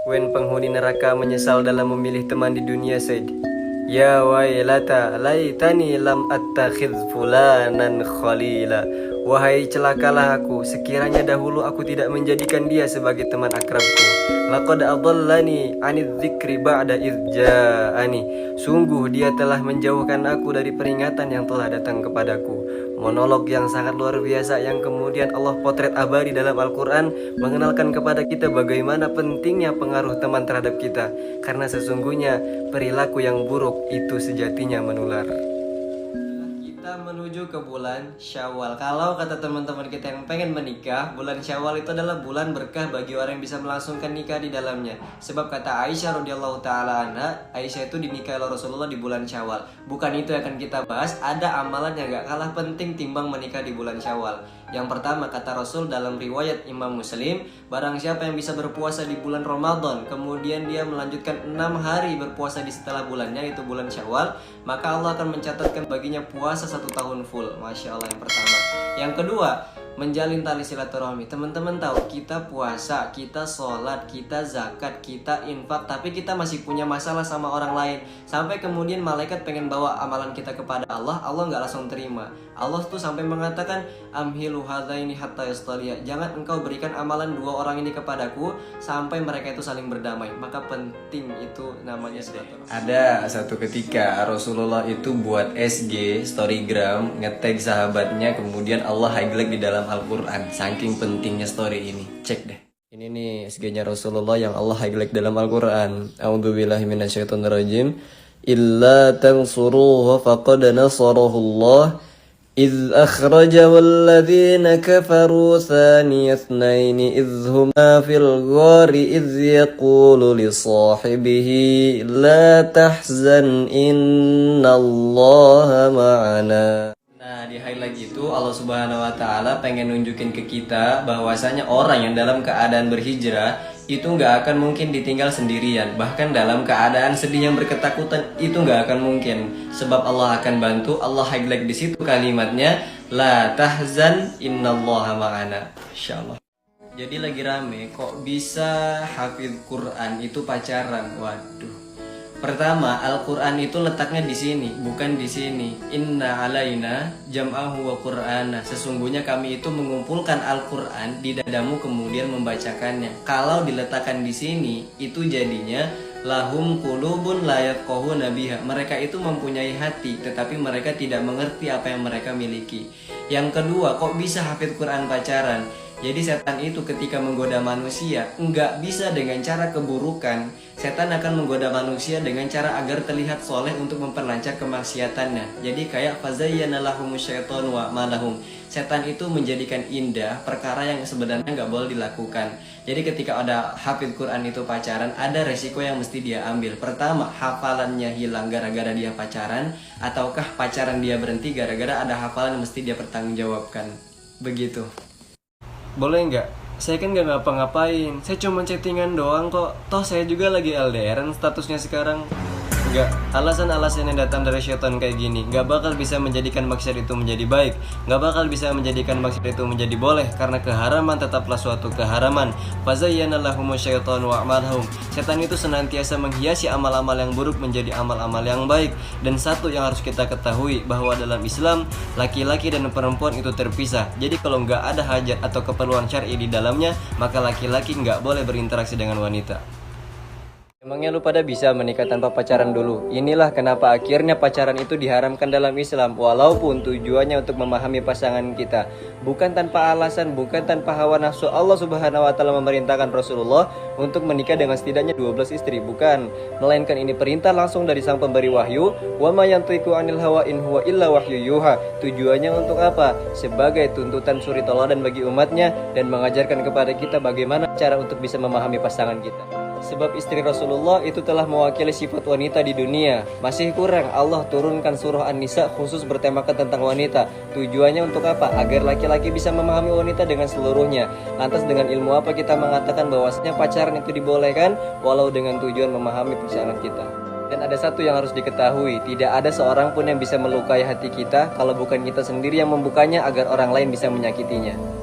Wen penghuni neraka menyesal dalam memilih teman di dunia, Said. Ya wailata laitani lam attakhidh fulanan khalila. Wahai celakalah aku, sekiranya dahulu aku tidak menjadikan dia sebagai teman akrabku. Laqad adallani 'anidz dzikri ba'da idz ja'ani. Sungguh dia telah menjauhkan aku dari peringatan yang telah datang kepadaku. Monolog yang sangat luar biasa yang kemudian Allah potret abadi dalam Al-Quran, mengenalkan kepada kita bagaimana pentingnya pengaruh teman terhadap kita. Karena sesungguhnya perilaku yang buruk itu sejatinya menular. Kita menuju ke bulan Syawal. Kalau kata teman-teman kita yang pengen menikah, bulan Syawal itu adalah bulan berkah bagi orang yang bisa melangsungkan nikah di dalamnya. Sebab kata Aisyah radhiyallahu taala anha, Aisyah itu dinikahi oleh Rasulullah di bulan Syawal. Bukan itu yang akan kita bahas. Ada amalan yang gak kalah penting timbang menikah di bulan Syawal. Yang pertama kata Rasul dalam riwayat Imam Muslim, barang siapa yang bisa berpuasa di bulan Ramadan, kemudian dia melanjutkan 6 hari berpuasa di setelah bulannya, itu bulan Syawal, maka Allah akan mencatatkan baginya puasa 1 tahun full. Masya Allah, yang pertama. Yang kedua, menjalin tali silaturahmi. Teman-teman tahu, kita puasa, kita sholat, kita zakat, kita infak, tapi kita masih punya masalah sama orang lain. Sampai kemudian malaikat pengen bawa amalan kita kepada Allah, Allah nggak langsung terima. Allah tuh sampai mengatakan, amhilu hadaini hatta yastaliya. Jangan engkau berikan amalan 2 orang ini kepadaku sampai mereka itu saling berdamai. Maka penting itu namanya silaturahmi. Ada satu ketika Rasulullah itu buat SG storygram, nge-tag sahabatnya, kemudian Allah highlight di dalam Al-Quran. Saking pentingnya story ini. Cek deh. Ini nih SG-nya Rasulullah yang Allah highlight dalam Al-Quran. A'udzubillahi minasyaitonirrajim. Illa tansuruhu faqad nasarahullah إذ أخرجه الذين كفروا ثاني اثنين إذ هما في الغار إذ يقول لصاحبه لا تحزن إن الله معنا. Nah, di highlight itu Allah Subhanahu wa taala pengen nunjukin ke kita bahwasanya orang yang dalam keadaan berhijrah itu nggak akan mungkin ditinggal sendirian. Bahkan dalam keadaan sedih yang berketakutan itu nggak akan mungkin. Sebab Allah akan bantu. Allah highlight di situ kalimatnya, la tahzan innallaha ma'ana. Insyaallah. Jadi lagi rame, kok bisa hafidz Quran itu pacaran? Waduh. Pertama, Al-Quran itu letaknya di sini, bukan di sini. Inna alaina jam'ahu wa qur'ana. Sesungguhnya kami itu mengumpulkan Al-Quran di dadamu kemudian membacakannya. Kalau diletakkan di sini, itu jadinya lahum qulubun la yafqahuna biha. Mereka itu mempunyai hati, tetapi mereka tidak mengerti apa yang mereka miliki. Yang kedua, kok bisa hafidz Quran pacaran? Jadi setan itu ketika menggoda manusia enggak bisa dengan cara keburukan. Setan akan menggoda manusia dengan cara agar terlihat soleh untuk memperlancar kemaksiatannya. Jadi kayak fazayyana lahumus syaitonu wa malahum. Setan itu menjadikan indah perkara yang sebenarnya enggak boleh dilakukan. Jadi ketika ada hafidz Quran itu pacaran, ada resiko yang mesti dia ambil. Pertama, hafalannya hilang gara-gara dia pacaran, ataukah pacaran dia berhenti gara-gara ada hafalan yang mesti dia pertanggungjawabkan. Begitu. Boleh nggak? Saya kan nggak ngapa-ngapain. Saya cuma chattingan doang kok. Toh saya juga lagi LDRan statusnya sekarang. Nggak, alasan-alasan yang datang dari syaitan kayak gini nggak bakal bisa menjadikan maksiat itu menjadi baik. Nggak bakal bisa menjadikan maksiat itu menjadi boleh. Karena keharaman tetaplah suatu keharaman. Fazayyana lahumus syaitanu wa'malahum. Setan itu senantiasa menghiasi amal-amal yang buruk menjadi amal-amal yang baik. Dan satu yang harus kita ketahui, bahwa dalam Islam laki-laki dan perempuan itu terpisah. Jadi kalau nggak ada hajat atau keperluan syar'i di dalamnya, maka laki-laki nggak boleh berinteraksi dengan wanita. Emangnya lu pada bisa menikah tanpa pacaran dulu? Inilah kenapa akhirnya pacaran itu diharamkan dalam Islam. Walaupun tujuannya untuk memahami pasangan kita, bukan tanpa alasan, bukan tanpa hawa nafsu. Allah Subhanahu wa taala memerintahkan Rasulullah untuk menikah dengan setidaknya 12 istri, bukan. Melainkan ini perintah langsung dari sang pemberi wahyu. Wa ma yantiqu 'anil hawa in huwa illa wahyu yuha. Tujuannya untuk apa? Sebagai tuntutan suri teladan bagi umatnya dan mengajarkan kepada kita bagaimana cara untuk bisa memahami pasangan kita. Sebab istri Rasulullah itu telah mewakili sifat wanita di dunia. Masih kurang Allah turunkan surah An-Nisa khusus bertemakan tentang wanita. Tujuannya untuk apa? Agar laki-laki bisa memahami wanita dengan seluruhnya. Lantas dengan ilmu apa kita mengatakan bahwasanya pacaran itu dibolehkan? Walau dengan tujuan memahami pasangan kita. Dan ada satu yang harus diketahui, tidak ada seorang pun yang bisa melukai hati kita kalau bukan kita sendiri yang membukanya agar orang lain bisa menyakitinya.